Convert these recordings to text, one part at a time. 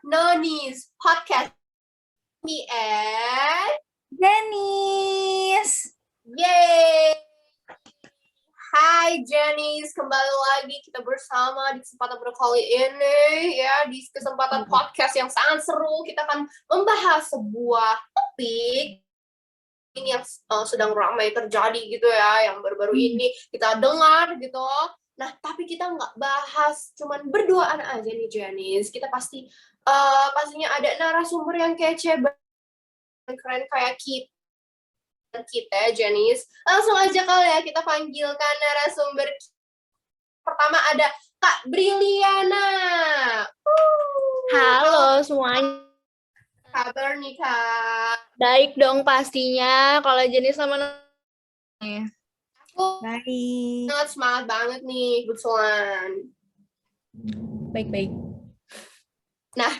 Noni's podcast. Me and Janice. Yay! Hai Janice, kembali lagi kita bersama di kesempatan berkali ini ya, di kesempatan podcast yang sangat seru. Kita akan membahas sebuah topik ini yang sedang ramai terjadi gitu ya, yang baru-baru ini kita dengar gitu. Nah, tapi kita nggak bahas cuman berduaan aja nih Janice. Kita pastinya ada narasumber yang kece keren kayak kita Janice. Langsung aja kali ya kita panggilkan narasumber. Pertama ada Kak Briliana. Halo semuanya. Kabar nih Kak? Baik dong pastinya. Kalau jenis sama Aku Baik. semangat banget nih kebetulan. Baik-baik. Nah,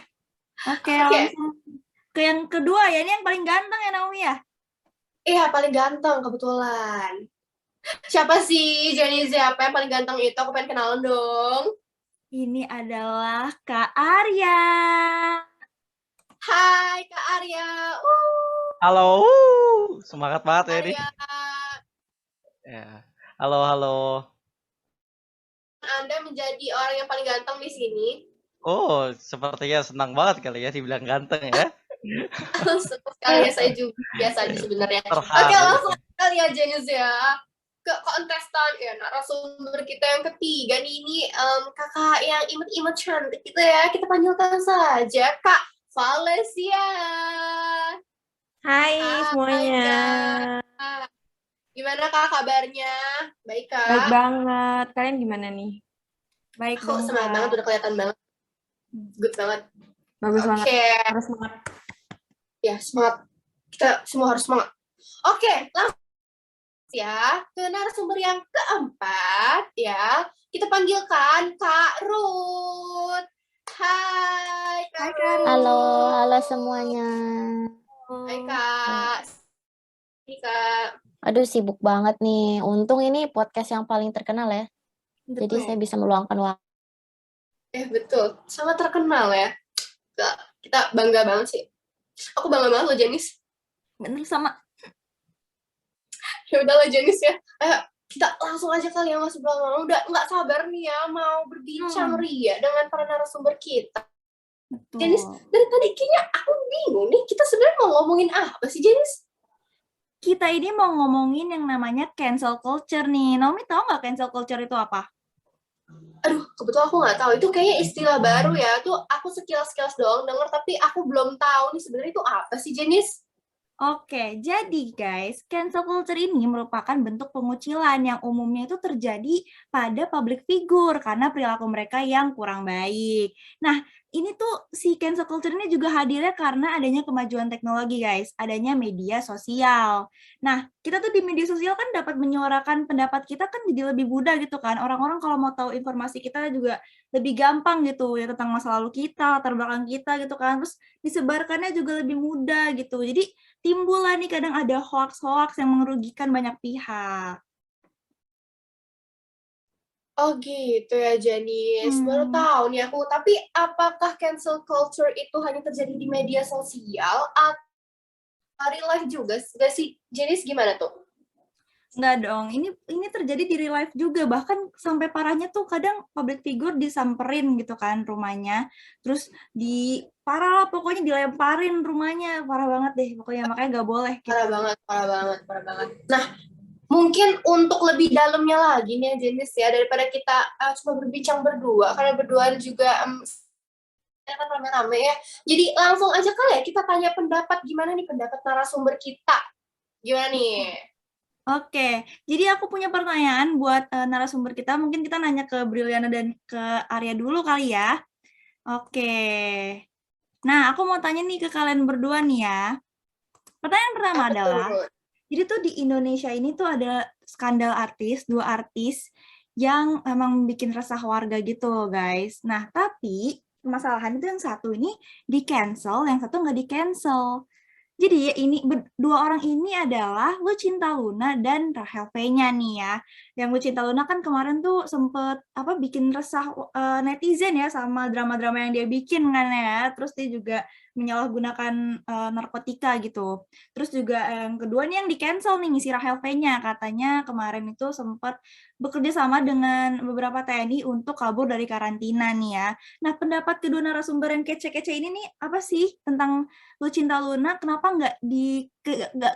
Oke, langsung ke yang kedua ya. Ini yang paling ganteng ya Naomi ya? iya paling ganteng kebetulan. Siapa sih Janice? Siapa yang paling ganteng itu? Aku pengen kenalan dong. Ini adalah Kak Arya. Hai Kak Arya. Halo, semangat banget ya ini. Arya. Ya. Halo. Anda menjadi orang yang paling ganteng di sini. Oh, sepertinya senang banget kali ya dibilang ganteng ya. Sekali ya, saya juga biasa aja sebenarnya. Terharu. Oke, langsung kali ya Janice ya. Ke kontestan ya, narasumber kita yang ketiga nih, ini kakak yang imut-imut cantik gitu ya. Kita panggilkan saja Kak Valesia. Hai semuanya. Kak. Gimana Kak kabarnya? Baik Kak? Baik banget. Kalian gimana nih? Baik Aku dong, semangat Kak. banget, udah kelihatan banget. Good banget. Bagus banget. Oke. Harus semangat. Ya, semangat. Kita semua harus semangat. Oke, langsung ya ke narasumber yang keempat ya. Kita panggilkan Kak Ruth. Hai Kak Ruth. Halo semuanya. Hai Kak. Hai Kak. Aduh sibuk banget nih. Untung ini podcast yang paling terkenal ya. Jadi saya bisa meluangkan waktu. Betul. Sangat terkenal ya. Kita bangga banget sih. Aku bangga banget loh Janice. Bener sama. Ya udahlah Janice ya. Ayo kita langsung aja kali ya masuk belakang. Udah nggak sabar nih ya mau berbincang ria dengan para narasumber kita. Betul. Janice, dari tadi kayaknya aku bingung nih. Kita sebenarnya mau ngomongin apa sih Janice? Kita ini mau ngomongin yang namanya cancel culture nih. Naomi tahu nggak cancel culture itu apa? Aduh, kebetulan aku nggak tahu. Itu kayaknya istilah baru ya. Tuh aku sekilas-sekilas doang denger, tapi aku belum tahu nih sebenarnya itu apa sih Janice? Oke, jadi guys, cancel culture ini merupakan bentuk pengucilan yang umumnya itu terjadi pada public figure karena perilaku mereka yang kurang baik. Nah, ini tuh si cancel culture ini juga hadirnya karena adanya kemajuan teknologi guys, adanya media sosial. Nah, kita tuh di media sosial kan dapat menyuarakan pendapat kita kan jadi lebih mudah gitu kan. Orang-orang kalau mau tahu informasi kita juga lebih gampang gitu ya tentang masa lalu kita, latar belakang kita gitu kan. Terus disebarkannya juga lebih mudah gitu. Jadi timbul lah nih kadang ada hoax-hoax yang merugikan banyak pihak. Oh gitu ya Janice, baru tahu nih aku. Tapi apakah cancel culture itu hanya terjadi di media sosial atau real life juga? Gak sih Janice, gimana tuh? Enggak dong, ini terjadi di real life juga. Bahkan sampai parahnya tuh kadang public figure disamperin gitu kan rumahnya. Terus parah lah pokoknya dilemparin rumahnya. Parah banget deh pokoknya, makanya nggak boleh. Parah banget. Nah, mungkin untuk lebih dalamnya lagi nih Janice ya, daripada kita cuma berbincang berdua, karena berdua juga kan rame-rame ya. Jadi langsung aja kali ya kita tanya pendapat, gimana nih pendapat narasumber kita. Gimana nih? Oke, jadi aku punya pertanyaan buat narasumber kita. Mungkin kita nanya ke Briliana dan ke Arya dulu kali ya. Oke. Nah, aku mau tanya nih ke kalian berdua nih ya. Pertanyaan pertama adalah, jadi tuh di Indonesia ini tuh ada skandal dua artis yang emang bikin resah warga gitu guys. Nah, tapi permasalahan itu yang satu ini di-cancel, yang satu nggak di-cancel. Jadi ya dua orang ini adalah Lucinta Luna dan Rahel V-nya nih ya. Yang Lucinta Luna kan kemarin tuh sempet bikin resah netizen ya sama drama-drama yang dia bikin kan ya. Terus dia juga menyalahgunakan narkotika gitu. Terus juga yang kedua nih yang di-cancel nih si Rahel V-nya. Katanya kemarin itu sempat bekerja sama dengan beberapa TNI untuk kabur dari karantina nih ya. Nah, pendapat kedua narasumber yang kece-kece ini nih apa sih tentang Lucinta Luna kenapa nggak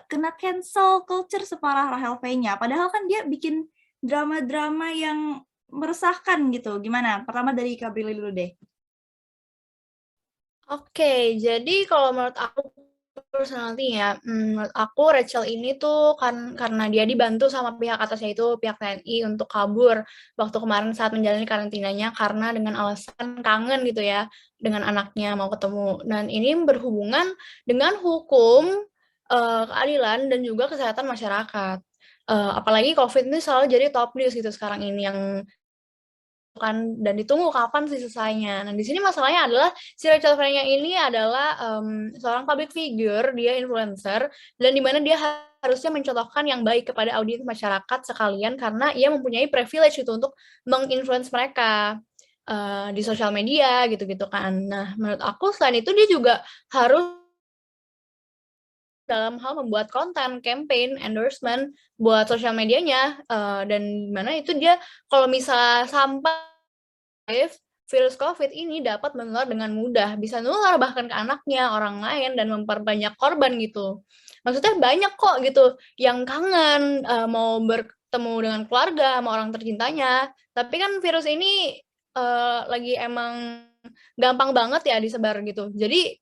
kena cancel culture separah Rahel V-nya? Padahal kan dia bikin drama-drama yang meresahkan gitu. Gimana? Pertama dari Kak Brili dulu deh. Oke, jadi kalau menurut aku personality ya, menurut aku Rachel ini tuh karena dia dibantu sama pihak atasnya itu pihak TNI untuk kabur waktu kemarin saat menjalani karantinanya karena dengan alasan kangen gitu ya dengan anaknya mau ketemu. Dan ini berhubungan dengan hukum, keadilan dan juga kesehatan masyarakat. Apalagi COVID ini selalu jadi top news gitu sekarang ini yang kan dan ditunggu kapan sih selesainya. Nah, di sini masalahnya adalah si Rachel Fenya ini adalah seorang public figure, dia influencer dan di mana dia harusnya mencontohkan yang baik kepada audiens masyarakat sekalian karena ia mempunyai privilege itu untuk menginfluence mereka di sosial media gitu-gitu kan. Nah, menurut aku selain itu dia juga harus dalam hal membuat konten, campaign, endorsement buat sosial medianya dan mana itu dia kalau misal sampai virus COVID ini dapat menular dengan mudah, bisa nular bahkan ke anaknya, orang lain, dan memperbanyak korban gitu. Maksudnya banyak kok gitu yang kangen mau bertemu dengan keluarga, sama orang tercintanya. Tapi kan virus ini lagi emang gampang banget ya disebar gitu. Jadi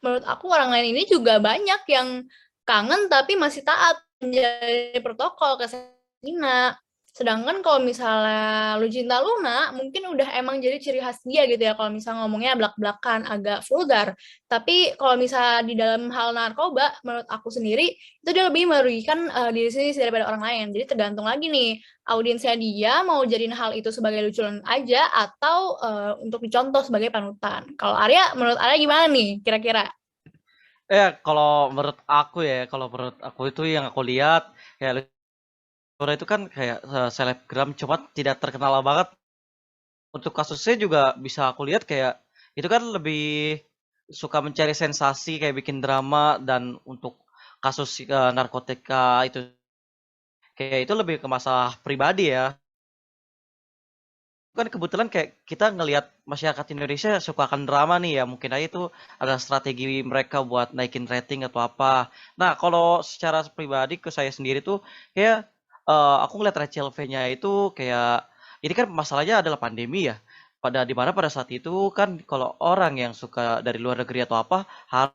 menurut aku orang lain ini juga banyak yang kangen tapi masih taat menjalani protokol kesehatan. Sedangkan kalau misalnya Lucinta Luna, mungkin udah emang jadi ciri khas dia gitu ya, kalau misalnya ngomongnya blak-blakan, agak vulgar. Tapi kalau misalnya di dalam hal narkoba, menurut aku sendiri, itu dia lebih merugikan diri sendiri daripada orang lain. Jadi tergantung lagi nih, audiensnya dia mau jadiin hal itu sebagai lucuan aja, atau untuk dicontoh sebagai panutan. Kalau Arya, menurut Arya gimana nih kira-kira? Kalau menurut aku itu yang aku lihat ya Laura itu kan kayak selebgram cuma tidak terkenal banget. Untuk kasusnya juga bisa aku lihat kayak itu kan lebih suka mencari sensasi kayak bikin drama dan untuk kasus narkotika itu kayak itu lebih ke masalah pribadi ya. Kan kebetulan kayak kita ngelihat masyarakat Indonesia suka akan drama nih ya mungkin aja itu ada strategi mereka buat naikin rating atau apa. Nah kalau secara pribadi ke saya sendiri tuh ya aku ngeliat Rachel V-nya itu kayak ini kan masalahnya adalah pandemi ya. Pada pada saat itu kan kalau orang yang suka dari luar negeri atau apa harus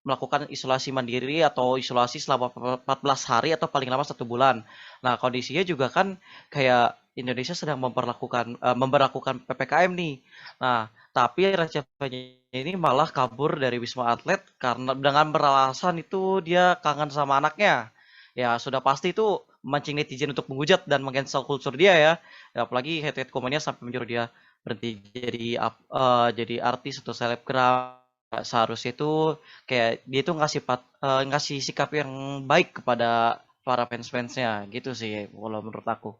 melakukan isolasi mandiri atau isolasi selama 14 hari atau paling lama 1 bulan. Nah, kondisinya juga kan kayak Indonesia sedang memperlakukan PPKM nih. Nah, tapi Recep ini malah kabur dari Wisma Atlet karena dengan beralasan itu dia kangen sama anaknya. Ya, sudah pasti itu memancing netizen untuk menghujat dan meng-cancel culture dia ya. Ya, apalagi head-to-head komennya sampai menyuruh dia berhenti jadi artis atau selebgram. Seharusnya itu kayak dia tuh ngasih sikap yang baik kepada para fans-fansnya gitu sih kalau menurut aku.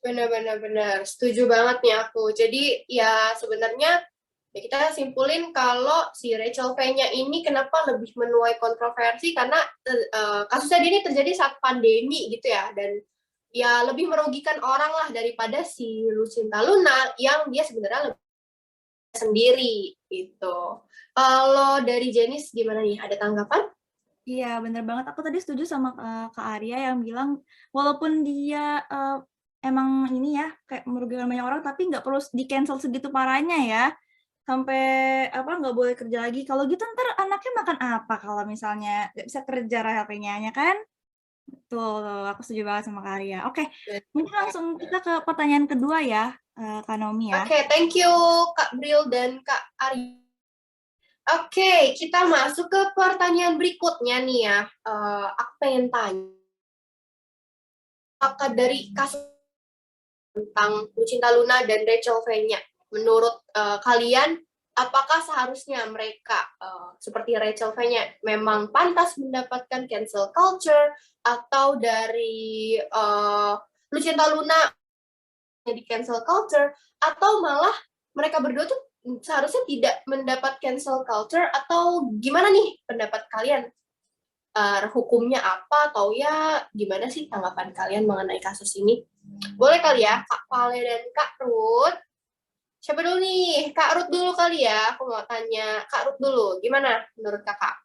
Benar-benar setuju banget nih aku. Jadi ya sebenarnya ya kita simpulin kalau si Rachel V-nya ini kenapa lebih menuai kontroversi karena kasusnya dia ini terjadi saat pandemi gitu ya, dan ya lebih merugikan orang lah daripada si Lucinta Luna yang dia sebenarnya lebih sendiri gitu. Kalau dari Jenis gimana nih? Ada tanggapan? Iya, bener banget. Aku tadi setuju sama Kak Arya yang bilang walaupun dia emang ini ya kayak merugikan banyak orang, tapi nggak perlu di-cancel segitu parahnya ya. Sampai nggak boleh kerja lagi. Kalau gitu ntar anaknya makan apa kalau misalnya nggak bisa kerja HP-nya kan? Betul, aku setuju banget sama Kak Arya. Oke, mungkin langsung kita ke pertanyaan kedua ya, Kak Naomi ya. Oke, thank you Kak Bril dan Kak Arya. Oke, kita masuk ke pertanyaan berikutnya nih ya. Aku pengen tanya, apakah dari kasus tentang Lucinta Luna dan Rachel V-nya, menurut kalian apakah seharusnya mereka seperti Rachel V-nya memang pantas mendapatkan cancel culture, atau dari Lucinta Luna di cancel culture, atau malah mereka berdua tuh seharusnya tidak mendapat cancel culture, atau gimana nih pendapat kalian? Hukumnya apa, atau ya gimana sih tanggapan kalian mengenai kasus ini? Boleh kali ya Kak Pale dan Kak Ruth. Siapa dulu nih? Kak Ruth dulu kali ya. Aku mau tanya Kak Ruth dulu. Gimana menurut Kakak?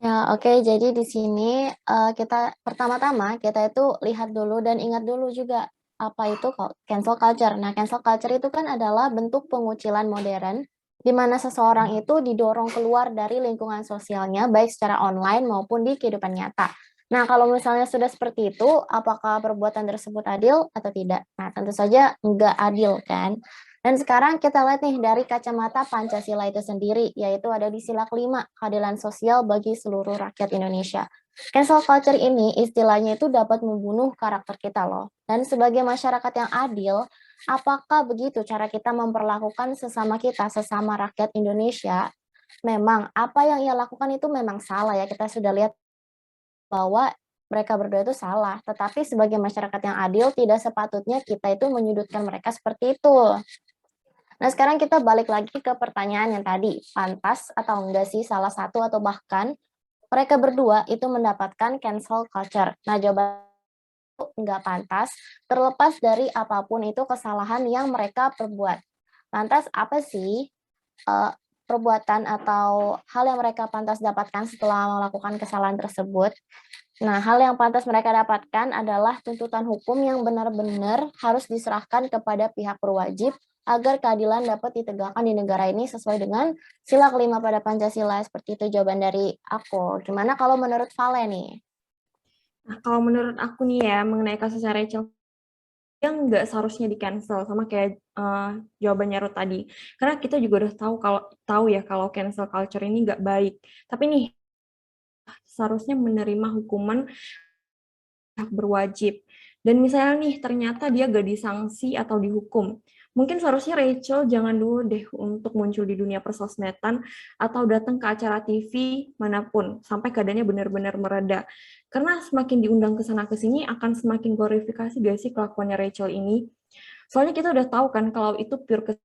Ya, oke. Jadi di sini kita pertama-tama kita itu lihat dulu dan ingat dulu juga apa itu cancel culture. Nah, cancel culture itu kan adalah bentuk pengucilan modern di mana seseorang itu didorong keluar dari lingkungan sosialnya baik secara online maupun di kehidupan nyata. Nah, kalau misalnya sudah seperti itu, apakah perbuatan tersebut adil atau tidak? Nah, tentu saja nggak adil kan. Dan sekarang kita lihat nih dari kacamata Pancasila itu sendiri, yaitu ada di sila kelima, keadilan sosial bagi seluruh rakyat Indonesia. Cancel culture ini istilahnya itu dapat membunuh karakter kita loh. Dan sebagai masyarakat yang adil, apakah begitu cara kita memperlakukan sesama kita, sesama rakyat Indonesia? Memang apa yang ia lakukan itu memang salah ya, kita sudah lihat bahwa mereka berdua itu salah. Tetapi sebagai masyarakat yang adil, tidak sepatutnya kita itu menyudutkan mereka seperti itu. Nah, sekarang kita balik lagi ke pertanyaan yang tadi, pantas atau enggak sih salah satu atau bahkan mereka berdua itu mendapatkan cancel culture. Nah, jawaban itu enggak pantas, terlepas dari apapun itu kesalahan yang mereka perbuat. Lantas apa sih perbuatan atau hal yang mereka pantas dapatkan setelah melakukan kesalahan tersebut? Nah, hal yang pantas mereka dapatkan adalah tuntutan hukum yang benar-benar harus diserahkan kepada pihak berwajib agar keadilan dapat ditegakkan di negara ini sesuai dengan sila kelima pada Pancasila. Seperti itu jawaban dari aku. Gimana kalau menurut Vale nih? Nah, kalau menurut aku nih ya, mengenai kasusnya Rachel, yang nggak seharusnya di-cancel, sama kayak jawabannya Ruth tadi. Karena kita juga udah tahu ya kalau cancel culture ini nggak baik. Tapi nih, seharusnya menerima hukuman hak berwajib. Dan misalnya nih, ternyata dia gak disanksi atau dihukum. Mungkin seharusnya Rachel jangan dulu deh untuk muncul di dunia persosmedan atau datang ke acara TV manapun, sampai keadaannya benar-benar mereda. Karena semakin diundang ke sana ke sini akan semakin glorifikasi gak sih kelakuannya Rachel ini. Soalnya kita udah tahu kan kalau itu pure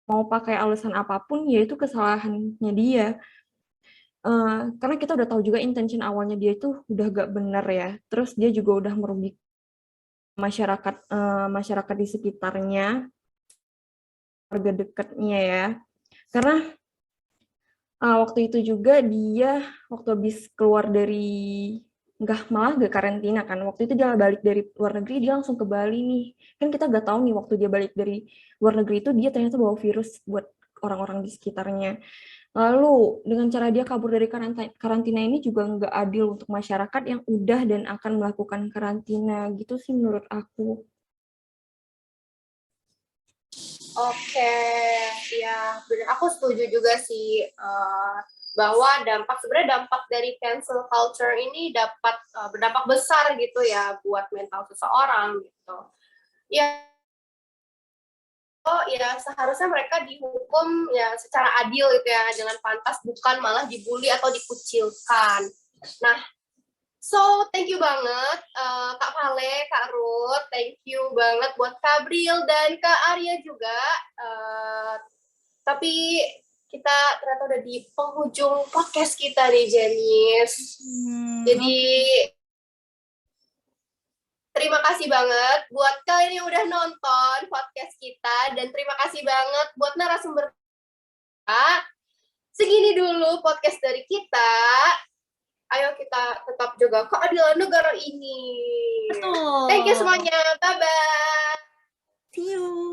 mau pakai alasan apapun, yaitu kesalahannya dia. Karena kita udah tahu juga intention awalnya dia itu udah gak benar ya. Terus dia juga udah merugikan masyarakat di sekitarnya, keluarga dekatnya ya. Karena waktu itu juga dia waktu habis keluar dari malah gak karantina kan. Waktu itu dia balik dari luar negeri, dia langsung ke Bali nih. Kan kita gak tahu nih waktu dia balik dari luar negeri itu dia ternyata bawa virus buat orang-orang di sekitarnya. Lalu dengan cara dia kabur dari karantina ini juga nggak adil untuk masyarakat yang udah dan akan melakukan karantina gitu sih menurut aku. Oke, ya benar. Aku setuju juga sih bahwa sebenarnya dampak dari cancel culture ini dapat berdampak besar gitu ya buat mental seseorang gitu. Ya, ya seharusnya mereka dihukum ya secara adil gitu ya, dengan pantas, bukan malah dibully atau dikucilkan. Nah, so thank you banget Kak Vale, Kak Ruth, thank you banget buat Kak Bril dan Kak Arya juga. Tapi kita ternyata udah di penghujung podcast kita nih, Janice. Jadi terima kasih banget buat kalian yang udah nonton podcast kita, dan terima kasih banget buat narasumber kita. Segini dulu podcast dari kita. Ayo kita tetap jaga keadilan negara ini. Betul. Thank you semuanya. Bye-bye. See you.